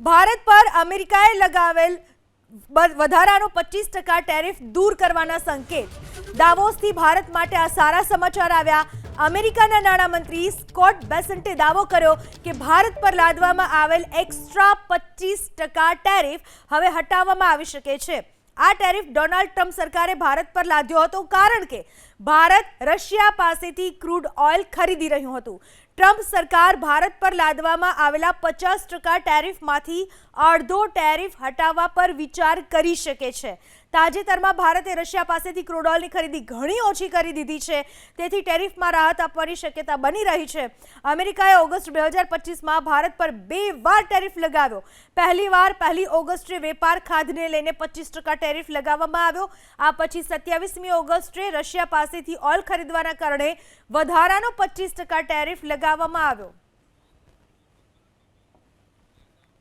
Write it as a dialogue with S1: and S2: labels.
S1: ભારત પર અમેરિકાએ લગાવેલ વધારાનો 25% ટેરિફ દૂર કરવાના સંકેત. દાવોસથી ભારત માટે આ સારા સમાચાર આવ્યા. અમેરિકાના નાણામંત્રી સ્કોટ બેસન્ટે દાવો કર્યો કે ભારત પર લાદવામાં આવેલ એક્સ્ટ્રા 25% ટેરિફ હવે હટાવવામાં આવી શકે છે. આ ટેરિફ ડોનાલ્ડ ટ્રમ્પ સરકારે ભારત પર લાદ્યો હતો કારણ કે ભારત રશિયા પાસેથી ક્રૂડ ઓઇલ ખરીદી રહ્યું હતું. ટ્રમ્પ સરકાર ભારત પર લાદવામાં આવેલા 50% ટેરિફમાંથી અડધો ટેરિફ હટાવવા પર વિચાર કરી શકે છે. તાજેતરમાં ભારતે રશિયા પાસેથી ક્રૂડ ઓઇલની ખરીદી ઘણી ઓછી કરી દીધી છે, તેથી ટેરિફમાં રાહત આપવાની શક્યતા બની રહી છે. અમેરિકાએ ઓગસ્ટ 2025માં ભારત પર 2 વાર ટેરિફ લગાવ્યો. પહેલીવાર 1 ઓગસ્ટે વેપાર ખાધને લઈને 25% ટેરિફ લગાવવામાં આવ્યો. આ પછી 27મી ઓગસ્ટે રશિયા પાસેથી ઓઇલ ખરીદવાના કારણે વધારાનો 25% ટેરિફ લગાવવામાં આવ્યો.